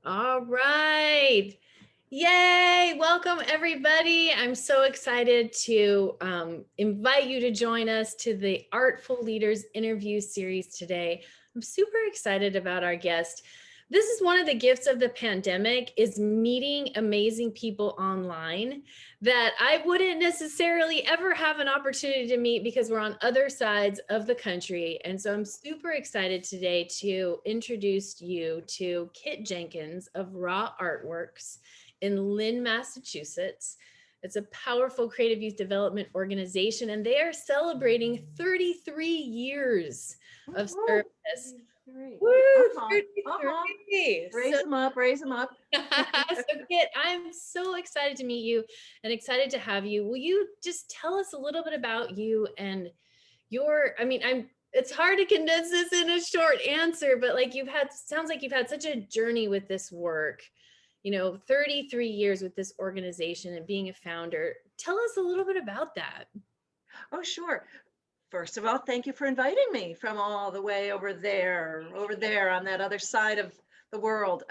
All right. Yay. Welcome, everybody. I'm so excited to invite you to join us to the Artful Leaders interview series today. I'm super excited about our guest. This is one of the gifts of the pandemic is meeting amazing people online that I wouldn't necessarily ever have an opportunity to meet because we're on other sides of the country. And so I'm super excited today to introduce you to Kit Jenkins of Raw Artworks in Lynn, Massachusetts. It's a powerful creative youth development organization, and they are celebrating 33 years of Woo-hoo. service. 33. Woo, Uh-huh. Uh-huh. 33. Raise them up, raise them up. So Kit, I'm so excited to meet you and excited to have you. Will you just tell us a little bit about you and it's hard to condense this in a short answer, but like sounds like you've had such a journey with this work, 33 years with this organization and being a founder. Tell us a little bit about that. Oh, sure. First of all, thank you for inviting me from all the way over there on that other side of the world.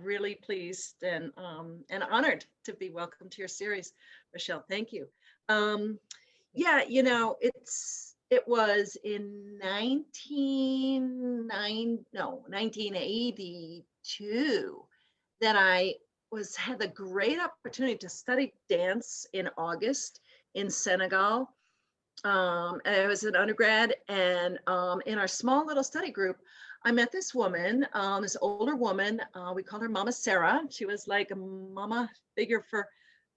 Really pleased and honored to be welcome to your series, Rachelle. Thank you. Um, yeah, it was in 1982 that I had the great opportunity to study dance in August in Senegal. And I was an undergrad, and in our small little study group, I met this woman, this older woman. We called her Mama Sarah. She was like a mama figure for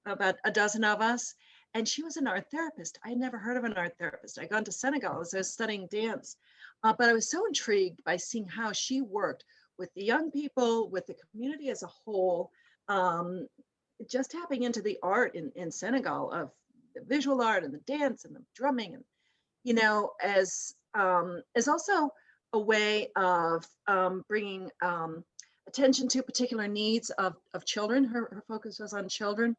about a dozen of us. And she was an art therapist. I had never heard of an art therapist. I'd gone to Senegal as I was studying dance, but I was so intrigued by seeing how she worked with the young people, with the community as a whole, um, just tapping into the art in Senegal of the visual art and the dance and the drumming, and as also a way of bringing attention to particular needs of children. Her focus was on children,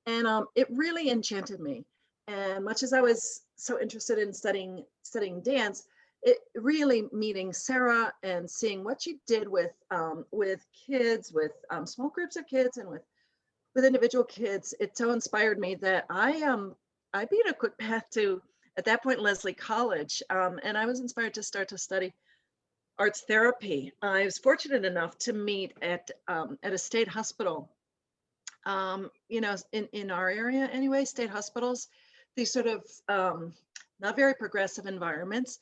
and it really enchanted me. And much as I was so interested in studying dance, it really meeting Sarah and seeing what she did with kids, with small groups of kids, and with individual kids, it so inspired me that I beat a quick path to, at that point, Leslie College, and I was inspired to start to study arts therapy. I was fortunate enough to meet at a state hospital. In our area anyway, state hospitals, these sort of not very progressive environments.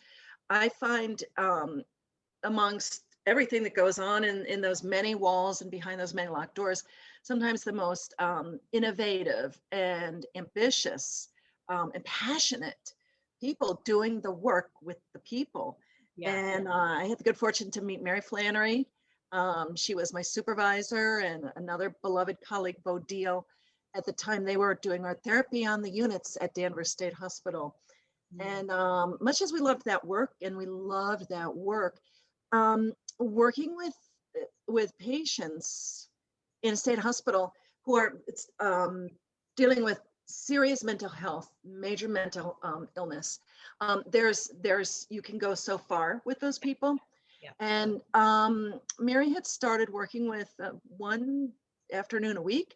I find amongst everything that goes on in those many walls and behind those many locked doors, sometimes the most innovative and ambitious and passionate people doing the work with the people. Yeah. And I had the good fortune to meet Mary Flannery. She was my supervisor, and another beloved colleague, Bo Deal. At the time, they were doing art therapy on the units at Danvers State Hospital. And much as we loved that work, working with patients in a state hospital who are dealing with serious mental health, major mental illness. There's you can go so far with those people. Yeah. And Mary had started working with one afternoon a week.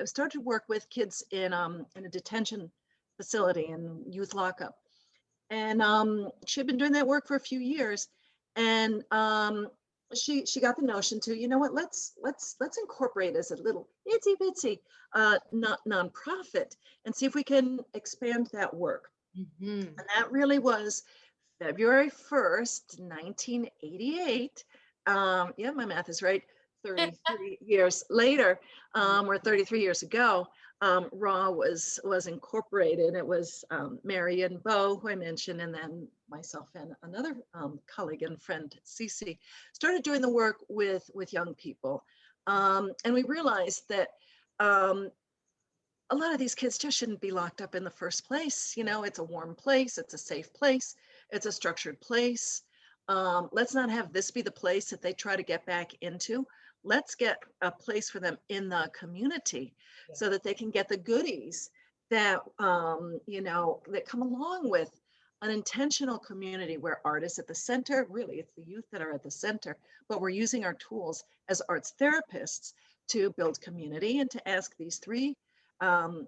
Started to work with kids in a detention facility and youth lockup. And she had been doing that work for a few years. And she got the notion to, you know what, let's incorporate as a little itsy bitsy nonprofit and see if we can expand that work. Mm-hmm. And that really was February 1st, 1988. Yeah, my math is right. 33 years later, or 33 years ago, Raw was incorporated. It was Mary and Bo, who I mentioned, and then myself and another colleague and friend, Cece, started doing the work with young people. And we realized that a lot of these kids just shouldn't be locked up in the first place. It's a warm place, it's a safe place, it's a structured place. Let's not have this be the place that they try to get back into. Let's get a place for them in the community so that they can get the goodies that that come along with an intentional community where art is at the center. Really, it's the youth that are at the center, but we're using our tools as arts therapists to build community and to ask these three or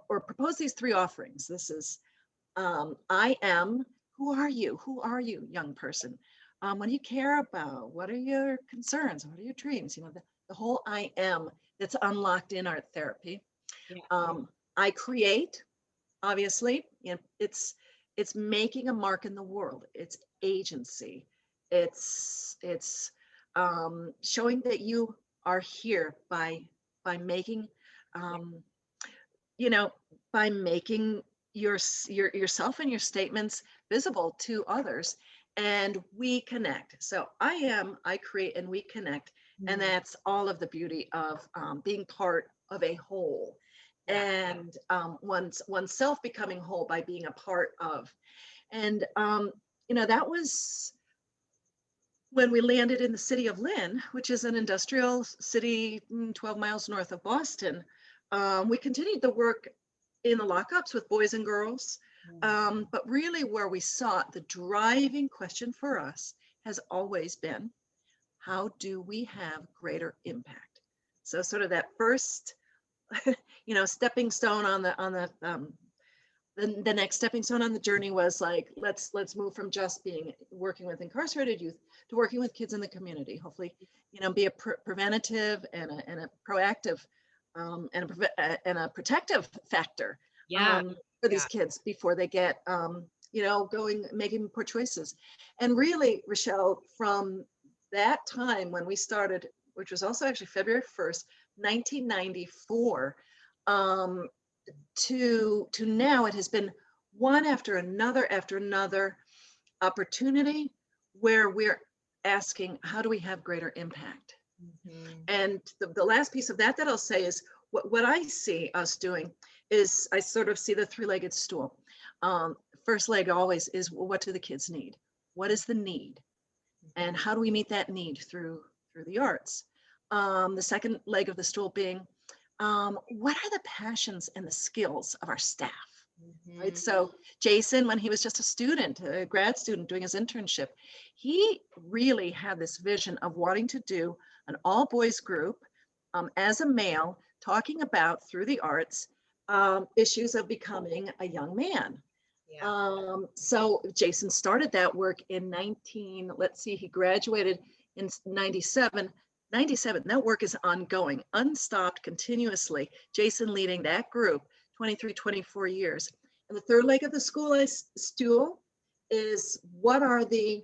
propose these three offerings. This is I am, who are you? Who are you, young person? What do you care about? What are your concerns? What are your dreams? The whole I am that's unlocked in art therapy. Yeah. I create, obviously, it's making a mark in the world. It's agency. It's showing that you are here by making you know, by making yourself and your statements visible to others, and we connect. So I create, and we connect, and Mm. that's all of the beauty of being part of a whole, Yeah. and oneself becoming whole by being a part of. And that was when we landed in the city of Lynn, which is an industrial city 12 miles north of Boston. We continued the work in the lockups with boys and girls, but really where we saw the driving question for us has always been, how do we have greater impact? So sort of that first, stepping stone on the next stepping stone on the journey was like, let's move from just working with incarcerated youth to working with kids in the community. Hopefully, be a preventative and a proactive and a protective factor Yeah. for these kids before they get making poor choices. And really, Rachelle, from that time when we started, which was also actually February 1st, 1994, to now, it has been one after another opportunity where we're asking, how do we have greater impact? Mhm. And the last piece of that I'll say is what I see us doing is I sort of see the three-legged stool. First leg always is, well, what do the kids need? What is the need? And how do we meet that need through the arts? The second leg of the stool being, what are the passions and the skills of our staff? Right. Mhm. So Jason, when he was just a student, a grad student doing his internship, he really had this vision of wanting to do an all boys group as a male, talking about through the arts issues of becoming a young man. Yeah. So Jason started that work in he graduated in 97. That work is ongoing, unstopped, continuously. Jason leading that group 23, 24 years. And the third leg of the stool is, what are the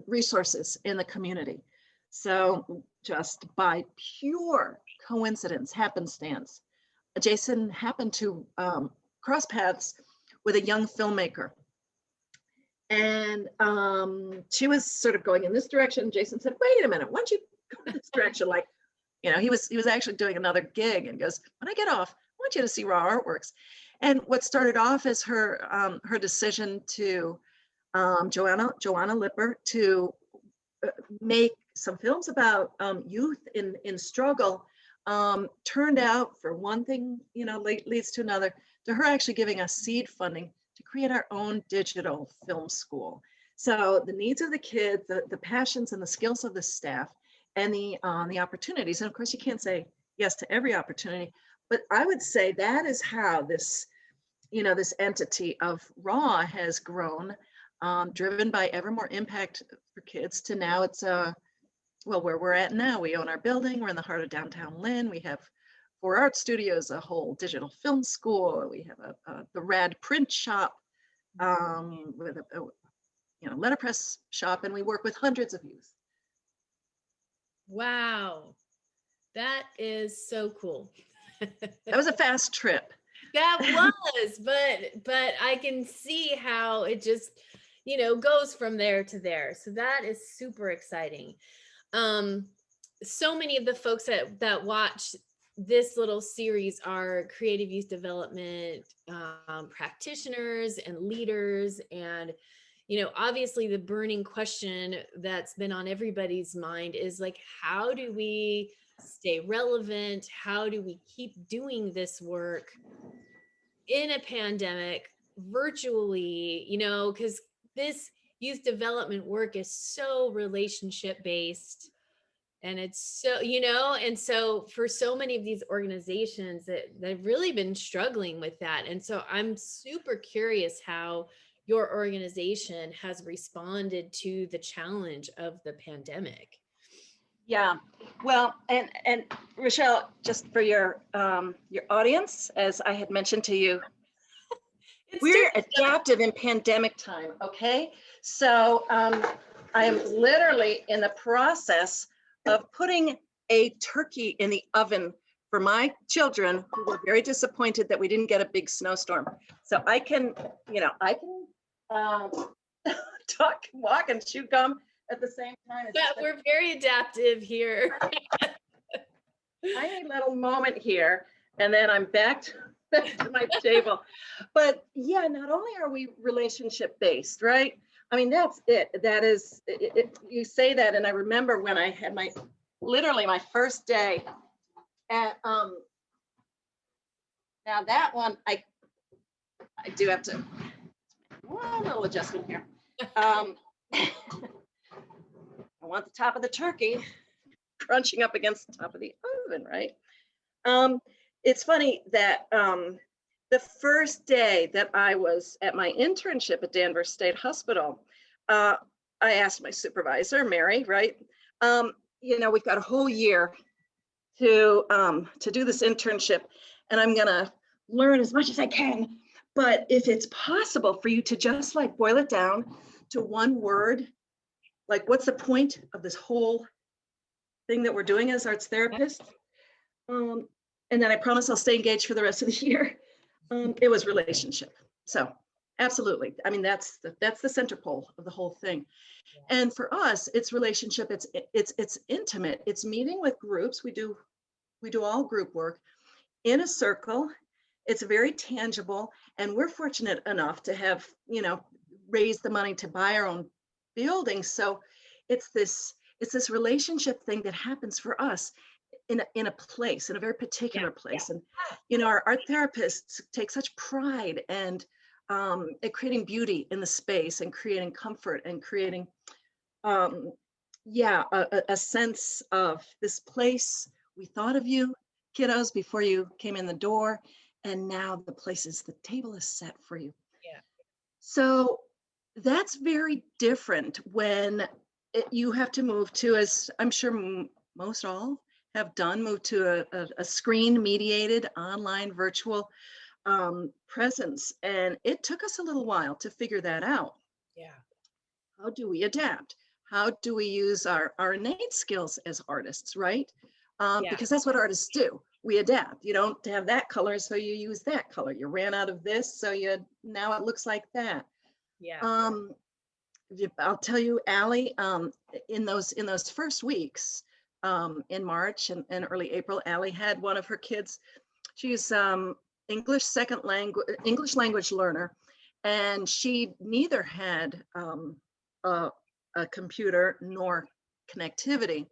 resources in the community? So just by pure coincidence, happenstance, Jason happened to cross paths with a young filmmaker. And she was sort of going in this direction. Jason said, wait a minute, why don't you go in this direction? Like, he was actually doing another gig, and goes, when I get off, I want you to see Raw Artworks. And what started off as her decision to Joanna Lipper to make some films about youth in struggle, turned out, for one thing, leads to another, to her actually giving us seed funding to create our own digital film school. So the needs of the kids, the passions and the skills of the staff, and the opportunities. And of course, you can't say yes to every opportunity, but I would say that is how this entity of RAW has grown, driven by ever more impact for kids, to now it's where we're at now. We own our building. We're in the heart of downtown Lynn. We have 4 art studios, a whole digital film school. We have the rad print shop with a letterpress shop, and we work with hundreds of youth. Wow. That is so cool. That was a fast trip. That was, but I can see how it just, goes from there to there. So that is super exciting. So many of the folks that watch this little series are creative youth development practitioners and leaders. And, obviously the burning question that's been on everybody's mind is like, how do we stay relevant? How do we keep doing this work in a pandemic, virtually, because this youth development work is so relationship based. And it's so, and so for so many of these organizations that they've really been struggling with that. And so I'm super curious how your organization has responded to the challenge of the pandemic. Yeah, well, and Rachelle, just for your audience, as I had mentioned to you, It's we're turkey adaptive in pandemic time, okay? So I am literally in the process of putting a turkey in the oven for my children who were very disappointed that we didn't get a big snowstorm. So I can, I can talk, walk, and chew gum at the same time. It's Yeah, just a we're very adaptive here. tiny little moment here, and then I'm back to my table. But yeah, not only are we relationship based, right? I mean, that's it. That is, you say that, and I remember when I had literally my first day at, now that one, I do have to, one little adjustment here. I want the top of the turkey crunching up against the top of the oven, right? It's funny that the first day that I was at my internship at Danvers State Hospital, I asked my supervisor, Mary, right? We've got a whole year to do this internship, and I'm gonna learn as much as I can. But if it's possible for you to just like boil it down to one word, like what's the point of this whole thing that we're doing as arts therapists? And then I promise I'll stay engaged for the rest of the year. It was relationship. So absolutely. I mean, that's the center pole of the whole thing. And for us, it's relationship. It's intimate. It's meeting with groups. We do all group work in a circle. It's very tangible, and we're fortunate enough to have raised the money to buy our own building. So it's this relationship thing that happens for us in a place, in a very particular place. And our art therapists take such pride and at creating beauty in the space and creating comfort and creating a sense of this place. We thought of you kiddos before you came in the door, and now the table is set for you. Yeah. So that's very different when you have to move to, as I'm sure most all have done, move to a screen mediated online virtual presence. And it took us a little while to figure that out. Yeah. How do we adapt? How do we use our innate skills as artists, right? Because that's what artists do. We adapt. You don't have that color, so you use that color. You ran out of this, so now it looks like that. Yeah. I'll tell you, Allie, in those first weeks, in March and early April, Allie had one of her kids. She's English language learner, and she neither had a computer nor connectivity.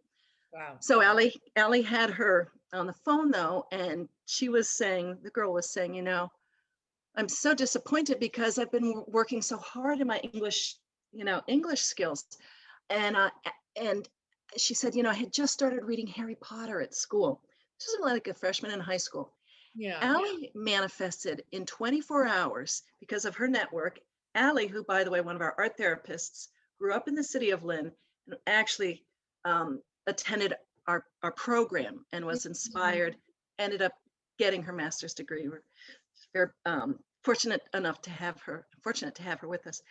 Wow. So Allie had her on the phone though, and the girl was saying, I'm so disappointed because I've been working so hard in my English skills. And she said, I had just started reading Harry Potter at school. This was like a freshman in high school. Yeah. Allie manifested in 24 hours because of her network. Allie, who, by the way, one of our art therapists, grew up in the city of Lynn and actually attended our program and was inspired, ended up getting her master's degree. We're very fortunate to have her with us.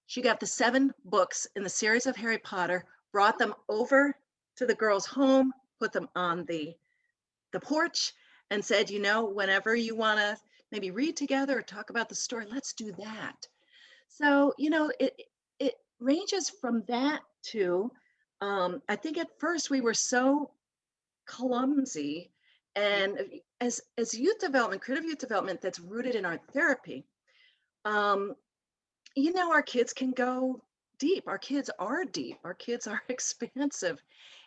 She got the 7 books in the series of Harry Potter, brought them over to the girls' home, put them on the porch, and said, whenever you want to maybe read together or talk about the story, let's do that. So, it ranges from that to, I think at first we were so clumsy, and as creative youth development that's rooted in art therapy, our kids can go deep. Our kids are deep. Our kids are expansive.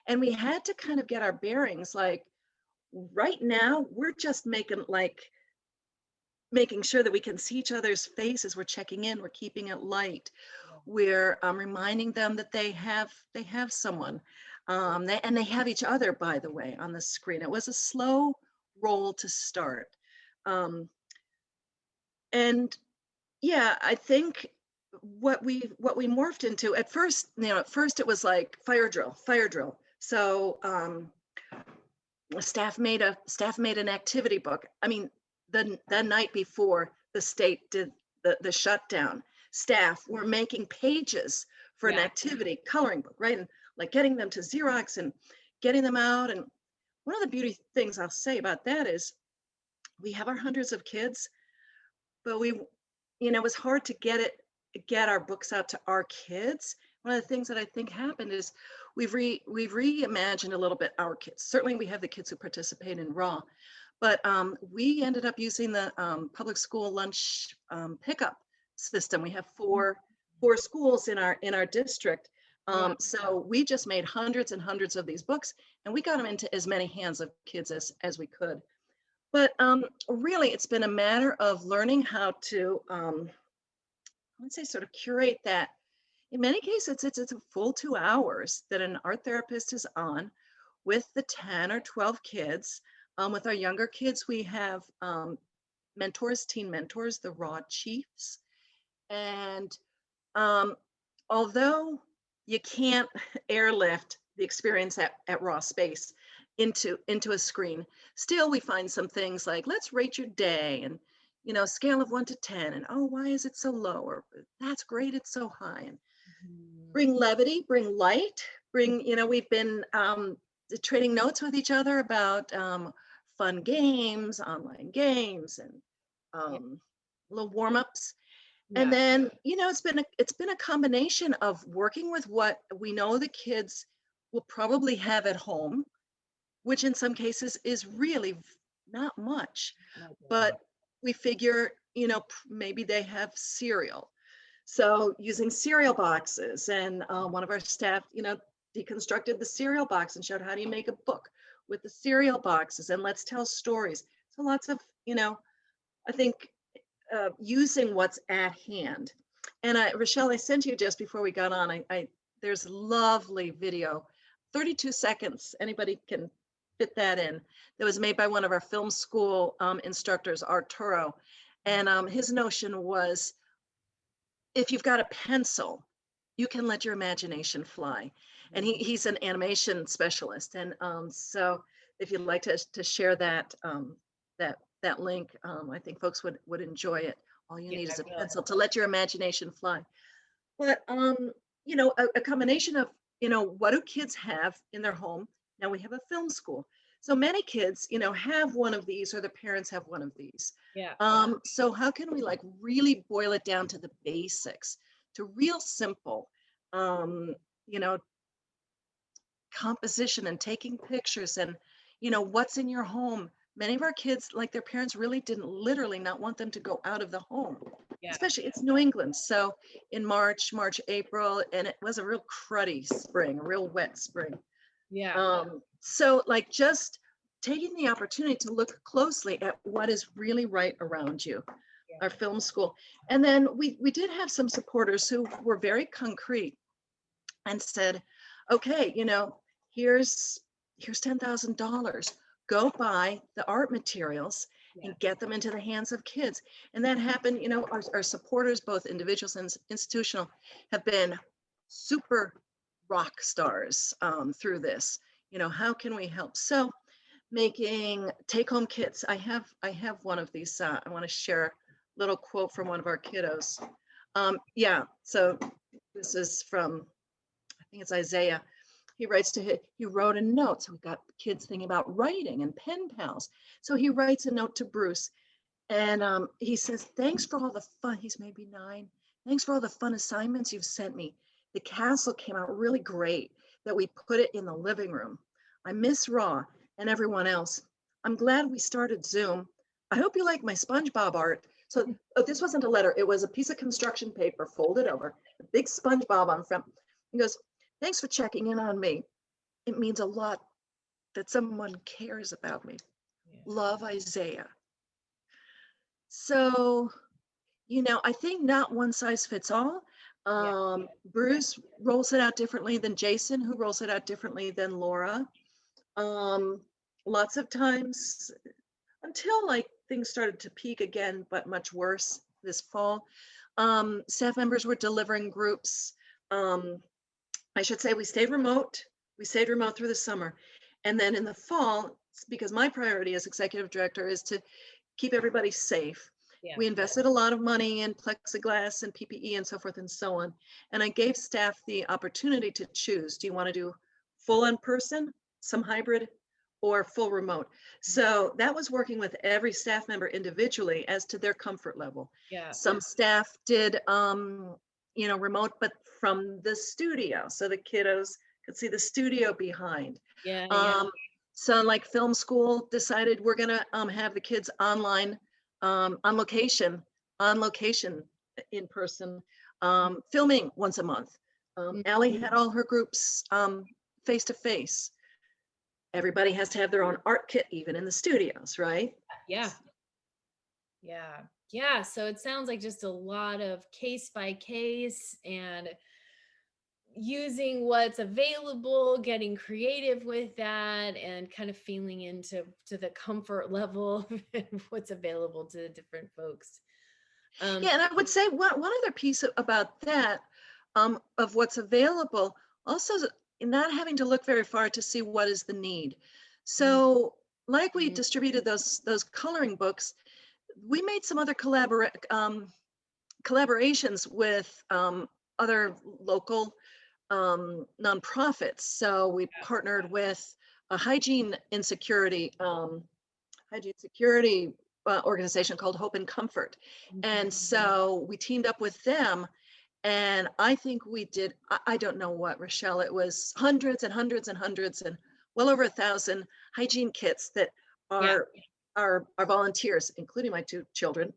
And we had to kind of get our bearings. Like right now, we're just making like making sure that we can see each other's faces. We're checking in, we're keeping it light. We're reminding them that they have someone. And they have each other, by the way, on the screen. It was a slow roll to start. Um, and yeah, I think what we morphed into at first, at first it was like fire drill. So staff made an activity book. I mean, the night before the state did the shutdown, staff were making pages for an activity coloring book, right? And like getting them to Xerox and getting them out. And one of the beauty things I'll say about that is we have our hundreds of kids, but it was hard to get our books out to our kids. One of the things that I think happened is we've reimagined a little bit our kids. Certainly we have the kids who participate in raw, but we ended up using the public school lunch pickup system. We have four schools in our district. So we just made hundreds and hundreds of these books, and we got them into as many hands of kids as we could. But really, it's been a matter of learning how to, let's say, sort of curate that. In many cases, it's a full 2 hours that an art therapist is on with the 10 or 12 kids. With our younger kids, we have mentors, teen mentors, the Raw Chiefs. And although you can't airlift the experience at Raw Space into a screen, still we find some things like, let's rate your day, and scale of 1 to 10, and oh, why is it so low, or that's great, it's so high. And bring levity, bring light, we've been trading notes with each other about fun games, online games, and little warm-ups. And then, it's been a combination of working with what we know the kids will probably have at home, which in some cases is really not much, but we figure, maybe they have cereal. So using cereal boxes, and one of our staff, deconstructed the cereal box and showed how do you make a book with the cereal boxes, and let's tell stories. So lots of, I think, using what's at hand. And Rachelle, I sent you just before we got on, there's a lovely video, 32 seconds, anybody can fit that in, that was made by one of our film school instructors, Arturo. And his notion was, if you've got a pencil, you can let your imagination fly. And he's an animation specialist. And so if you'd like to share that, that link, I think folks would enjoy it. All you need is a pencil to let your imagination fly. But a combination of, what do kids have in their home? Now we have a film school. So many kids, have one of these, or the parents have one of these. So how can we really boil it down to the basics, to real simple, composition and taking pictures, and, what's in your home. Many of our kids, like their parents, really didn't literally not want them to go out of the home, especially it's New England. So in March, April, and it was a real cruddy spring, a real wet spring. So just taking the opportunity to look closely at what is really right around you, our film school. And then we did have some supporters who were very concrete and said, okay, here's $10,000. Go buy the art materials and get them into the hands of kids. And that happened, our supporters, both individuals and institutional, have been super rock stars through this. How can we help? So making take-home kits. I have one of these. I want to share a little quote from one of our kiddos. So this is from, I think it's Isaiah. He wrote a note. So we've got kids thinking about writing and pen pals. So he writes a note to Bruce, and he says, thanks for all the fun. He's maybe 9. Thanks for all the fun assignments you've sent me. The castle came out really great that we put it in the living room. I miss Raw and everyone else. I'm glad we started Zoom. I hope you like my SpongeBob art. So this wasn't a letter. It was a piece of construction paper folded over, a big SpongeBob on front. He goes, thanks for checking in on me. It means a lot that someone cares about me. Love, Isaiah. So, I think not one size fits all. Yeah. Bruce rolls it out differently than Jason, who rolls it out differently than Laura. Um, Lots of times until like things started to peak again, but much worse this fall. Staff members were delivering groups. Um, I should say we stayed remote. We stayed remote through the summer. And then in the fall, because my priority as executive director is to keep everybody safe. Yeah. We invested a lot of money in plexiglass and PPE and so forth and so on. And I gave staff the opportunity to choose. Do you want to do full in person, some hybrid, or full remote? So that was working with every staff member individually as to their comfort level. Yeah. Some staff did, remote, but from the studio. So the kiddos could see the studio behind. Yeah. Yeah. Um, so like film school decided we're gonna have the kids online, on location in person, filming once a month. Mhm. Allie had all her groups face to face. Everybody has to have their own art kit, even in the studios, right? Yeah. Yeah. Yeah. So it sounds like just a lot of case by case and using what's available, getting creative with that, and kind of feeling into the comfort level and what's available to the different folks. Um, Yeah, and I would say one other piece about that, of what's available, also not having to look very far to see what is the need. So, like we mhm. distributed those coloring books, we made some other collaborations with other local nonprofits. So we partnered with a hygiene security organization called Hope and Comfort. And so we teamed up with them. And I think we did, I don't know what, Rachelle, it was hundreds and hundreds and hundreds and well over 1,000 hygiene kits that Yeah. our volunteers, including my two children,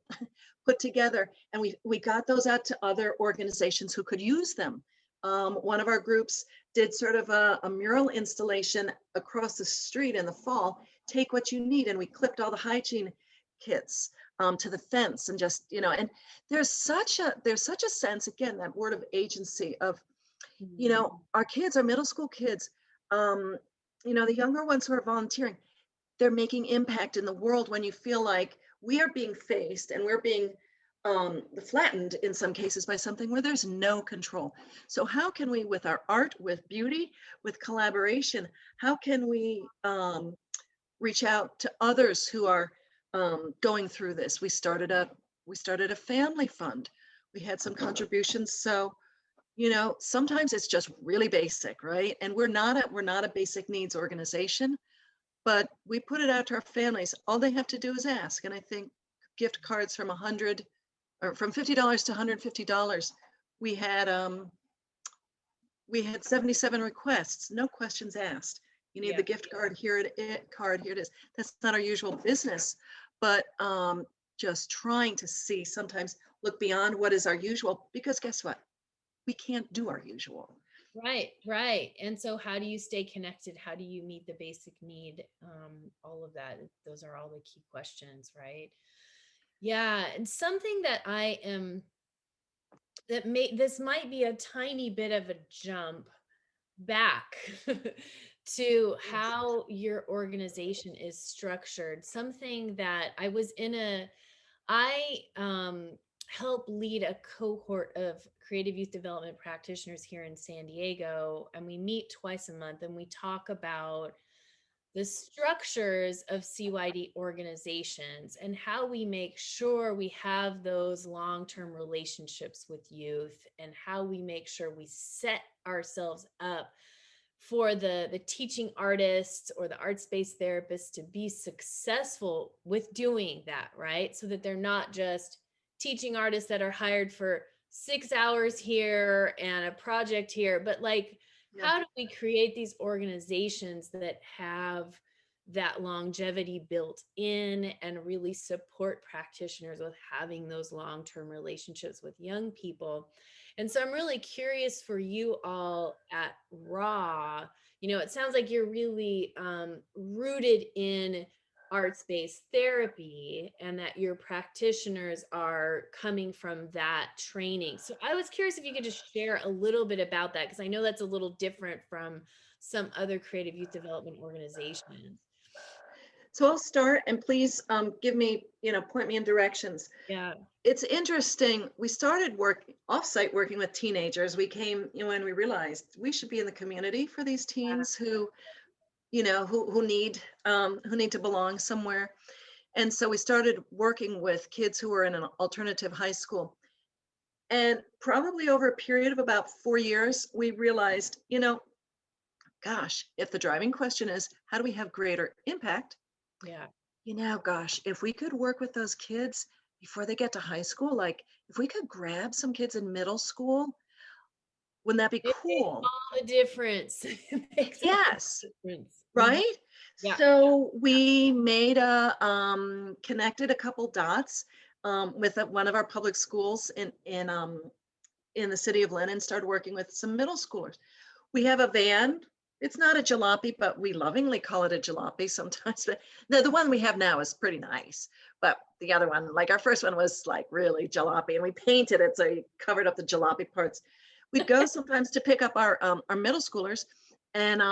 put together. And we got those out to other organizations who could use them. One of our groups did sort of a mural installation across the street in the fall. Take what you need, and we clipped all the hygiene kits to the fence, and just and there's such a sense, again, that word of agency of Mhm. our kids, our middle school kids, um, the younger ones who are volunteering, they're making impact in the world when you feel like we are being faced and we're being flattened in some cases by something where there's no control. So how can we, with our art, with beauty, with collaboration, how can we reach out to others who are going through this? We started a family fund. We had some contributions. So sometimes it's just really basic, right? And we're not a basic needs organization, but we put it out to our families. All they have to do is ask. And I think gift cards from 100 or from $50 to $150. We had um, we had 77 requests, no questions asked. You need Yeah. the gift card, here it is. That's not our usual business, but just trying to see, sometimes look beyond what is our usual, because guess what? We can't do our usual. Right, right. And so how do you stay connected? How do you meet the basic need? All of that. Those are all the key questions, right? Yeah. And something that I am that may this might be a tiny bit of a jump back to Yes. how your organization is structured. Something that I help lead a cohort of creative youth development practitioners here in San Diego, and we meet twice a month and we talk about the structures of CYD organizations and how we make sure we have those long-term relationships with youth, and how we make sure we set ourselves up for the teaching artists or the arts-based therapists to be successful with doing that, right? So that they're not just teaching artists that are hired for 6 hours here and a project here, but like, Yeah. how do we create these organizations that have that longevity built in and really support practitioners with having those long-term relationships with young people? And so I'm really curious for you all at Raw. It sounds like you're really rooted in arts-based therapy and that your practitioners are coming from that training. So I was curious if you could just share a little bit about that, because I know that's a little different from some other creative youth development organizations. So I'll start, and please give me, point me in directions. Yeah. It's interesting. We started offsite working with teenagers. We came, when we realized we should be in the community for these teens who need to belong somewhere. And so we started working with kids who were in an alternative high school. And probably over a period of about 4 years, we realized, gosh, if the driving question is how do we have greater impact? Yeah. Gosh, if we could work with those kids before they get to high school, like if we could grab some kids in middle school, wouldn't that be It makes cool? all the difference. It makes all Yes, the difference. Mhm. right? Yeah. So we made connected a couple dots with one of our public schools in the city of Lynn, and started working with some middle schoolers. We have a van. It's not a jalopy, but we lovingly call it a jalopy sometimes. But the one we have now is pretty nice. But the other one, like our first one, was like really jalopy, and we painted it so you covered up the jalopy parts. We'd go sometimes to pick up our middle schoolers, and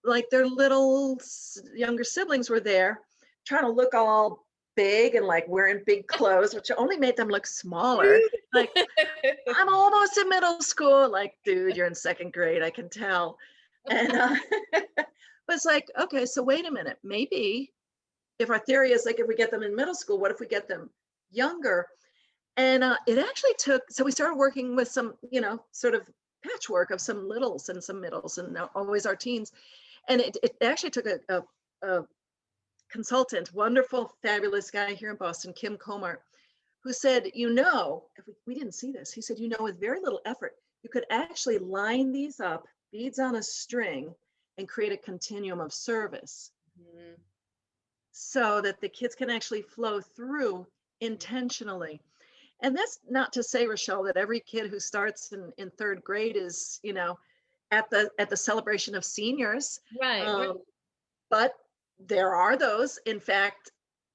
like their little younger siblings were there, trying to look all big and like wearing big clothes, which only made them look smaller. Like, I'm almost in middle school. Like, dude, you're in second grade. I can tell. And but it's like, okay, so wait a minute. Maybe if our theory is like, if we get them in middle school, what if we get them younger? And it actually took, so we started working with some, sort of patchwork of some littles and some middles and always our teens. And it actually took a consultant, wonderful, fabulous guy here in Boston, Kim Comart, who said, if we didn't see this, he said, with very little effort, you could actually line these up, beads on a string, and create a continuum of service Mhm. so that the kids can actually flow through intentionally. And that's not to say, Rachelle, that every kid who starts in third grade is, at the celebration of seniors. Right, right. But there are those. In fact,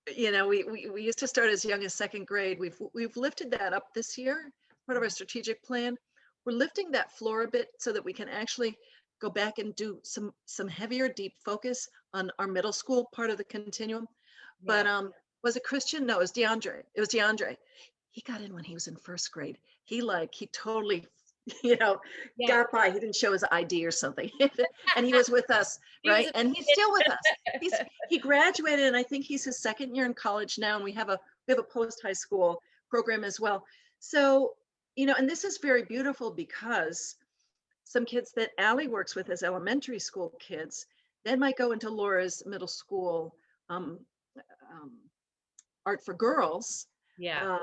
we used to start as young as second grade. We've lifted that up this year, part of our strategic plan. We're lifting that floor a bit so that we can actually go back and do some heavier, deep focus on our middle school part of the continuum. But Yeah. was it Christian? No, it was DeAndre. It was DeAndre. He got in when he was in first grade. He totally, you know, Yeah. got by. He didn't show his ID or something. And he was with us, He was right? a And he's still with us. He graduated, and I think he's his second year in college now. And we have a post high school program as well. So, and this is very beautiful because some kids that Allie works with as elementary school kids then might go into Laura's middle school um, um, art for girls. Yeah.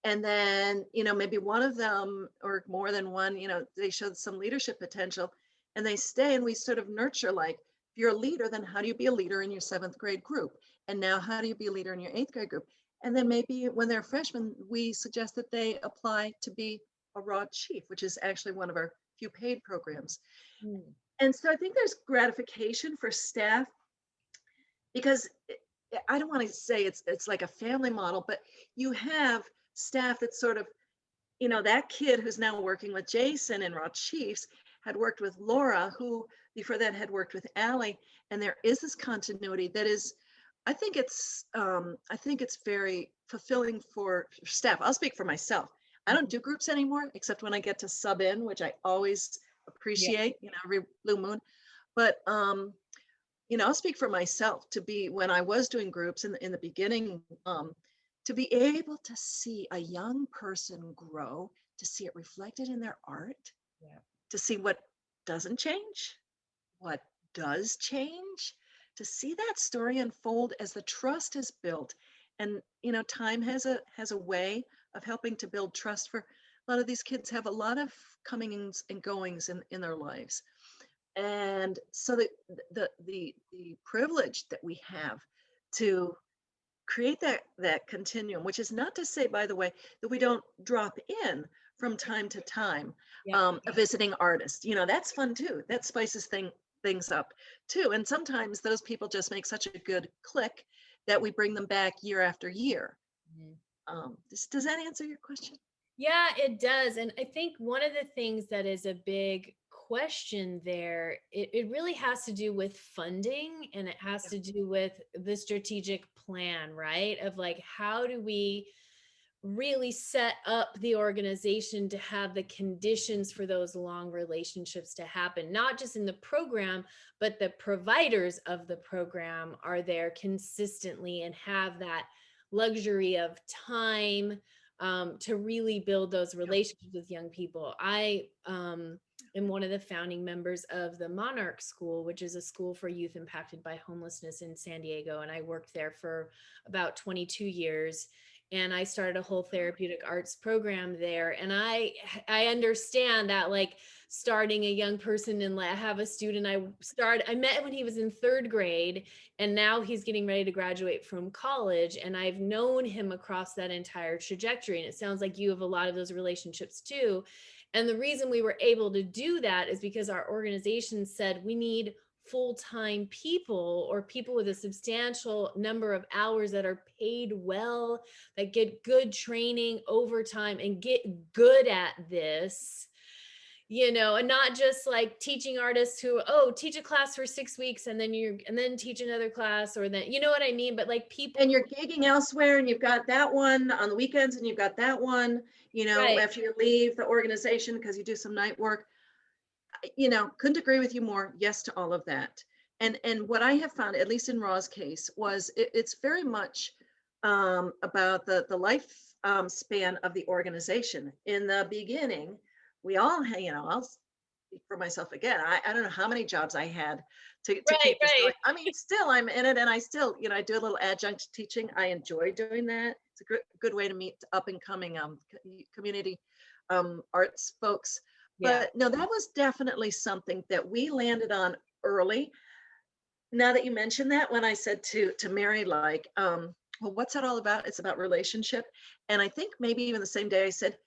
And then, maybe one of them or more than one, they showed some leadership potential and they stay, and we sort of nurture, like, if you're a leader, then how do you be a leader in your seventh grade group? And now how do you be a leader in your eighth grade group? And then maybe when they're freshmen, we suggest that they apply to be a raw chief, which is actually one of our few paid programs. Mm. And so I think there's gratification for staff because I don't want to say it's like a family model, but you have staff that sort of, that kid who's now working with Jason and Raw Chiefs had worked with Laura, who before that had worked with Allie, and there is this continuity that is, I think it's very fulfilling for staff. I'll speak for myself. I don't do groups anymore, except when I get to sub in, which I always Yeah. appreciate, every blue moon. But I'll speak for myself, to be, when I was doing groups in the beginning, to be able to see a young person grow, to see it reflected in their art, Yeah. to see what doesn't change, what does change, to see that story unfold as the trust is built. And, time has a way of helping to build trust. For a lot of these kids have a lot of comings and goings in their lives. And so the privilege that we have to create that continuum, which is not to say, by the way, that we don't drop in from time to time, Yeah. a visiting artist. That's fun too. That spices things up too. And sometimes those people just make such a good click that we bring them back year after year. Mhm. Does that answer your question? Yeah, it does. And I think one of the things that is a big question there, it really has to do with funding, and it has Yeah. to do with the strategic plan, right? Of like, how do we really set up the organization to have the conditions for those long relationships to happen, not just in the program, but the providers of the program are there consistently and have that luxury of time to really build those Yeah. relationships with young people. I am one of the founding members of the Monarch School, which is a school for youth impacted by homelessness in San Diego. And I worked there for about 22 years, and I started a whole therapeutic arts program there. And I understand that, like, starting a young person, and I have a student I met when he was in 3rd grade, and now he's getting ready to graduate from college, and I've known him across that entire trajectory. And it sounds like you have a lot of those relationships too. And the reason we were able to do that is because our organization said we need full-time people, or people with a substantial number of hours that are paid well, that get good training over time and get good at this, and not just like teaching artists who, oh, teach a class for 6 weeks and then teach another class, or then, you know what I mean? But like people And who, you're gigging elsewhere, and you've got that one on the weekends, and you've got that one, right, after you leave the organization because you do some night work. Couldn't agree with you more. Yes to all of that. And what I have found, at least in Raw's case, was it's very much about the life span of the organization. In the beginning, we all, I'll speak for myself again. I don't know how many jobs I had to right, keep this right. going. I mean, still I'm in it, and I still, I do a little adjunct teaching. I enjoy doing that. It's a good way to meet up and coming community arts folks. Yeah. But no, that was definitely something that we landed on early. Now that you mentioned that, when I said to Mary, like, well, what's that all about? It's about relationship. And I think maybe even the same day I said,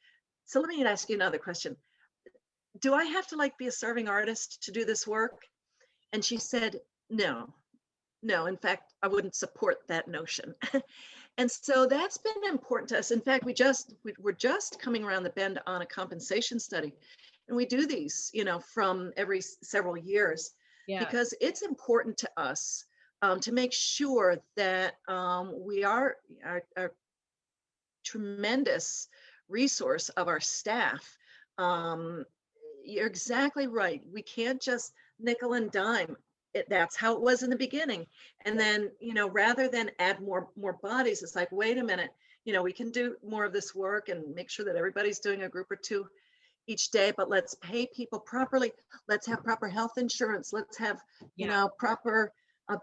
so let me ask you another question. Do I have to like be a serving artist to do this work? And she said, no, no. In fact, I wouldn't support that notion. And so that's been important to us. In fact, we're just coming around the bend on a compensation study. And we do these, from every several years, Yeah. because it's important to us to make sure that we are our tremendous resource of our staff. Um, you're exactly right. We can't just nickel and dime. That's how it was in the beginning. And then, rather than add more bodies, it's like, wait a minute, we can do more of this work and make sure that everybody's doing a group or two each day, but let's pay people properly. Let's have proper health insurance. Let's have, Yeah. proper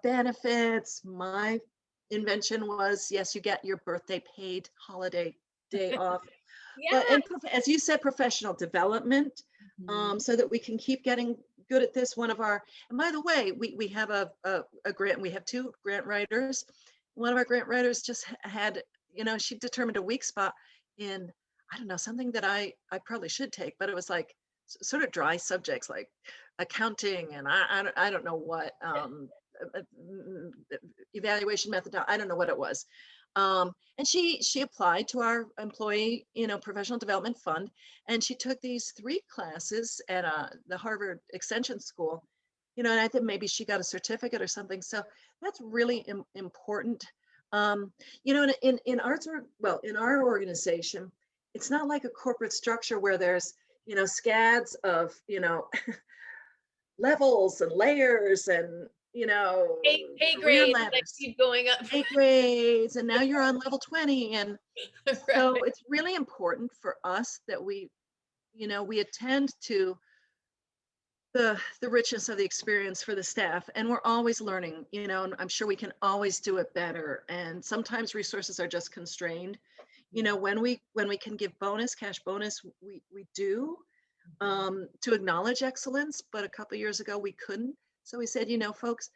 benefits. My invention was, yes, you get your birthday paid holiday day off. But Yeah. and as you said, professional development, Mhm. so that we can keep getting good at this. And by the way, we have a grant. We have 2 grant writers. One of our grant writers just had, she determined a weak spot in, I don't know, something that I probably should take, but it was like sort of dry subjects like accounting, and I don't know what evaluation method. I don't know what it was. And she applied to our employee, professional development fund, and she took these 3 classes at the Harvard Extension School, and I think maybe she got a certificate or something. So that's really important. In arts, in our organization, it's not like a corporate structure where there's, scads of, levels and layers and, Pay career grades that ladders, keep going up. 8 grades, and now you're on level 20. And so Right. it's really important for us that we attend to the richness of the experience for the staff, and we're always learning, and I'm sure we can always do it better. And sometimes resources are just constrained. Yeah. When we can give cash bonus, we do, Mhm. to acknowledge excellence. But a couple of years ago we couldn't. So we said, folks,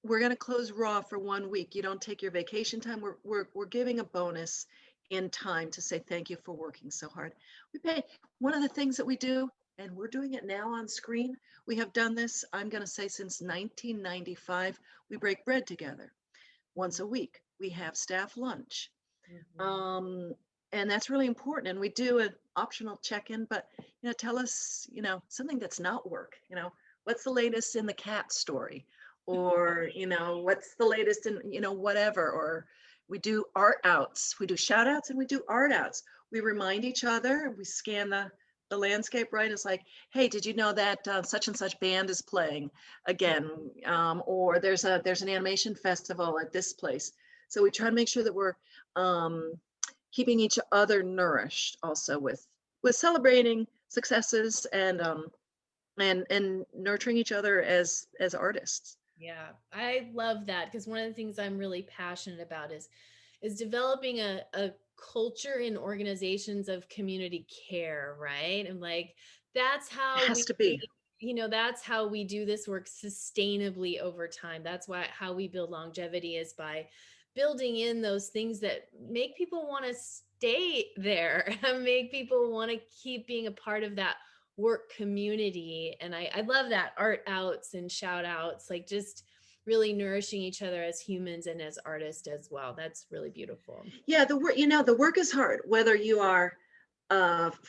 we're going to close Raw for 1 week. You don't take your vacation time. We're giving a bonus in time to say thank you for working so hard. We pay. One of the things that we do, and we're doing it now on screen, we have done this, I'm going to say, since 1995, we break bread together. once a week. We have staff lunch. Mhm. Um, and that's really important. And we do an optional check-in, but tell us, something that's not work. What's the latest in the cat story? Or, what's the latest in, whatever. Or we do art outs. We do shout outs and we do art outs. We remind each other, we scan the landscape, right? It's like, hey, did you know that such and such band is playing again? Or there's an animation festival at this place. So we try to make sure that we're um, keeping each other nourished also with celebrating successes and nurturing each other as artists. Yeah, I love that because one of the things I'm really passionate about is developing a culture in organizations of community care, right? And like that's It how has to be. that's how we do this work sustainably over time. That's why how we build longevity is by building in those things that make people want to stay there and make people want to keep being a part of that work community. And I love that art outs and shout outs, like just really nourishing each other as humans and as artists as well. That's really beautiful. Yeah, the work is hard, whether you are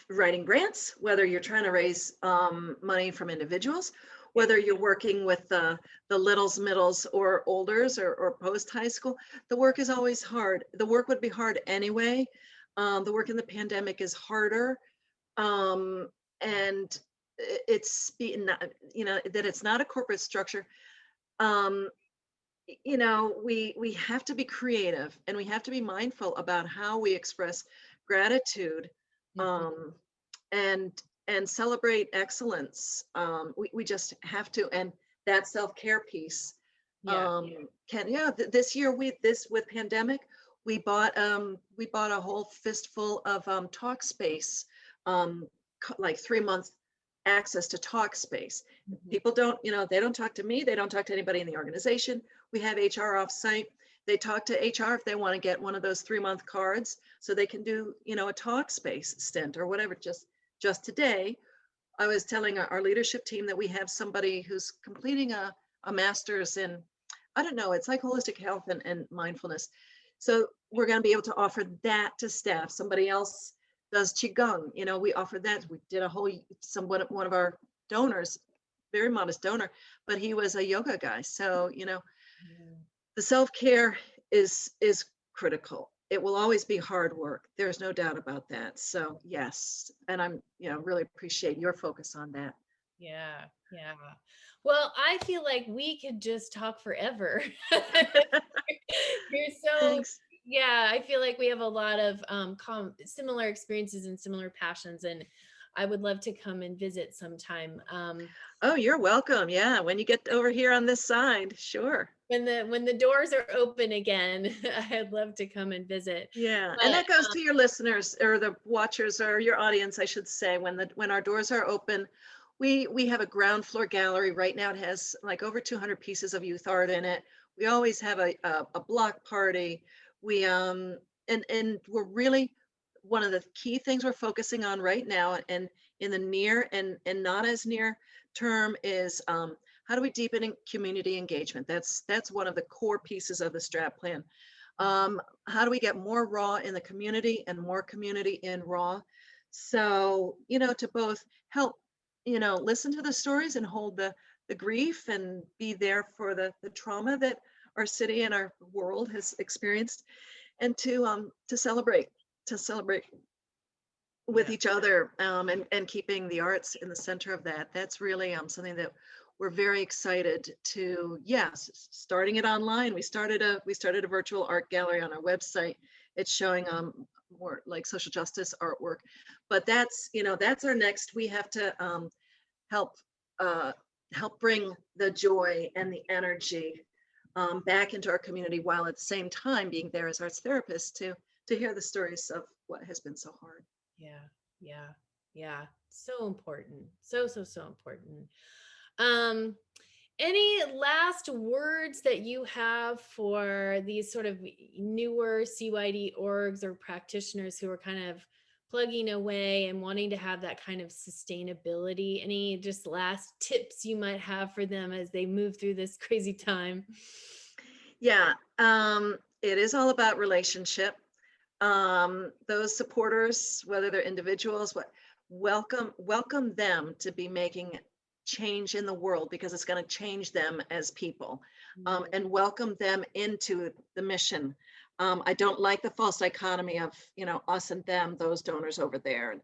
writing grants, whether you're trying to raise money from individuals, Yeah. whether you're working with the littles, middles, or olders, or post high school. The work is always hard. The work would be hard anyway. The work in the pandemic is harder, and it's not, that it's not a corporate structure. Um, we have to be creative and we have to be mindful about how we express gratitude, Mhm. um, and celebrate excellence. We just have to, and that self-care piece Yeah. can yeah this year this with pandemic we bought a whole fistful of talk space, um, like 3 months access to talk space. Mhm. People don't, they don't talk to me, they don't talk to anybody in the organization. We have HR off site. They talk to HR if they want to get one of those 3-month cards so they can do, a talk space stint or whatever. Just today I was telling our leadership team that we have somebody who's completing a master's in, I don't know, it's like holistic health and mindfulness. So we're going to be able to offer that to staff. Somebody else does Qigong. We offered that. We did a whole, one of our donors, very modest donor, but he was a yoga guy. So, Yeah. the self-care is critical. It will always be hard work. There's no doubt about that. So yes, and I'm, really appreciate your focus on that. Yeah. Yeah. Well, I feel like we could just talk forever. You're so, Thanks. yeah, I feel like we have a lot of similar experiences and similar passions, and I would love to come and visit sometime. Oh, you're welcome. Yeah, when you get over here on this side, sure. When the doors are open again, I'd love to come and visit. Yeah, and But that goes to your listeners or the watchers or your audience, I should say. When our doors are open, we have a ground floor gallery right now. It has like over 200 pieces of youth art in it. We always have a block party. We and we're really, one of the key things we're focusing on right now and in the near and not as near term is how do we deepen community engagement? That's one of the core pieces of the strat plan. How do we get more raw in the community and more community in raw? So, to both help, listen to the stories and hold the grief and be there for the trauma that our city and our world has experienced, and to celebrate with yeah, each other, and keeping the arts in the center of that. That's really something that we're very excited to. Yes, starting it online. We started a virtual art gallery on our website. It's showing more like social justice artwork, but that's our next. We have to help uh, help bring the joy and the energy back into our community, while at the same time being there as arts therapists to hear the stories of what has been so hard. yeah, yeah, yeah. So important. So important. Um, any last words that you have for these sort of newer CYD orgs or practitioners who are kind of plugging away and wanting to have that kind of sustainability? Any just last tips you might have for them as they move through this crazy time? Yeah, it is all about relationship. Those supporters, whether they're individuals, welcome them to be making change in the world because it's going to change them as people, Mm, and welcome them into the mission. I don't like the false dichotomy of us and them, those donors over there, and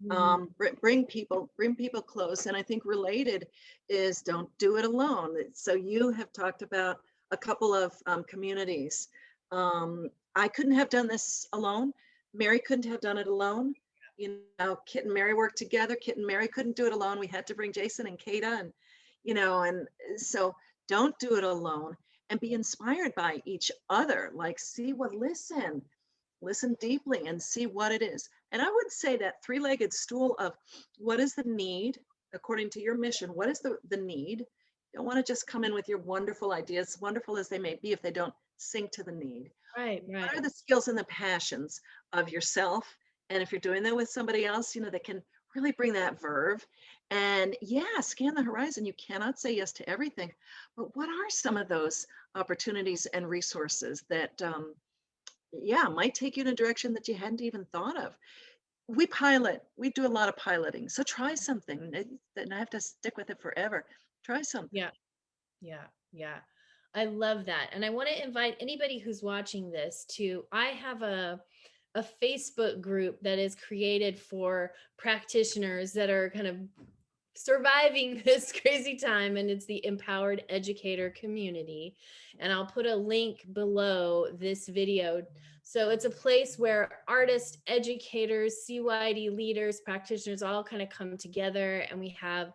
mm, bring people close. And I think related is don't do it alone. So you have talked about a couple of communities. I couldn't have done this alone. Mary couldn't have done it alone. Kit and Mary worked together. Kit and Mary couldn't do it alone. We had to bring Jason and Kata, and so don't do it alone, and be inspired by each other. Like, listen deeply and see what it is. And I would say that three-legged stool of what is the need according to your mission? What is the need? You don't want to just come in with your wonderful ideas, wonderful as they may be, if they don't sync to the need. right, What are right. the skills and the passions of yourself? And if you're doing that with somebody else, that can really bring that verve. And yeah, scan the horizon. You cannot say yes to everything, but what are some of those opportunities and resources that yeah, might take you in a direction that you hadn't even thought of? We do a lot of piloting. So try something. Then I have to stick with it forever. Try something. Yeah, yeah, yeah. I love that. And I want to invite anybody who's watching this to, I have a Facebook group that is created for practitioners that are kind of surviving this crazy time, and it's the Empowered Educator Community. And I'll put a link below this video. So it's a place where artists, educators, CYD leaders, practitioners all kind of come together, and we have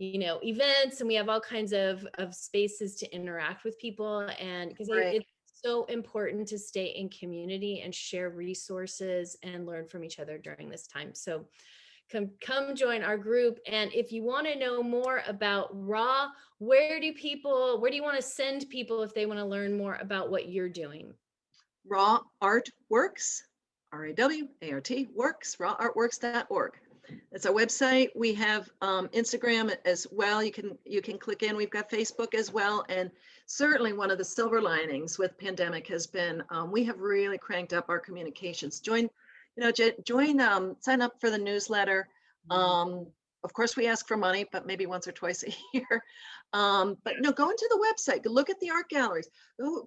events, and we have all kinds of spaces to interact with people. And because Right. it's so important to stay in community and share resources and learn from each other during this time. So come join our group. And if you want to know more about raw, where do you want to send people if they want to learn more about what you're doing? Raw Art Works, RAWART Works, rawartworks.org. That's our website. We have Instagram as well. You can click in. We've got Facebook as well. And certainly one of the silver linings with pandemic has been we have really cranked up our communications. Sign up for the newsletter. Mm, Of course, we ask for money, but maybe once or twice a year. But no, go into the website. Go look at the art galleries.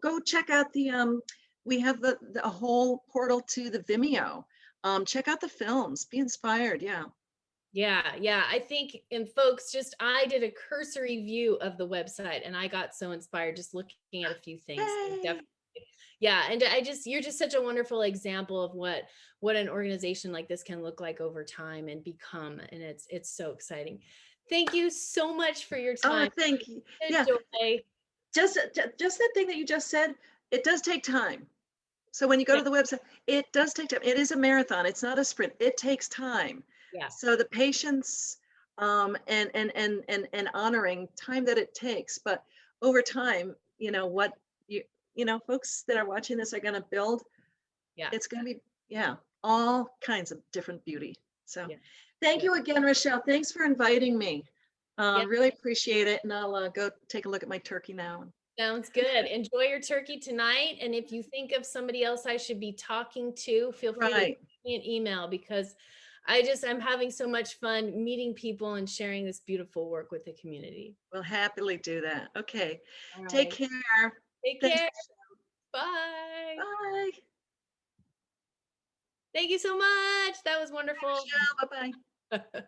Go check out we have the whole portal to the Vimeo. Check out the films. Be inspired. Yeah. yeah, yeah. I think, and folks, I did a cursory view of the website and I got so inspired just looking at a few things. So Yay. definitely. Yeah, and you're just such a wonderful example of what an organization like this can look like over time and become, and it's so exciting. Thank you so much for your Oh, time. thank you. Yeah. Joy. Just that thing that you just said, it does take time. So when you go Yeah, to the website, it does take time. It is a marathon. It's not a sprint. It takes time. yeah, So the patience, and honoring time that it takes, but over time, what folks that are watching this are going to build. yeah, It's going to be, yeah, all kinds of different beauty. So yeah, thank yeah, you again, Rochelle. Thanks for inviting me. yeah. Really appreciate it. And I'll go take a look at my turkey now. Sounds good. Enjoy your turkey tonight. And if you think of somebody else I should be talking to, feel free to send Right. me an email, because I'm having so much fun meeting people and sharing this beautiful work with the community. We'll happily do that. Okay. All Take right. care. Take Thanks. care. Bye. Bye. Thank you so much. That was Bye, wonderful. Rochelle. Bye-bye.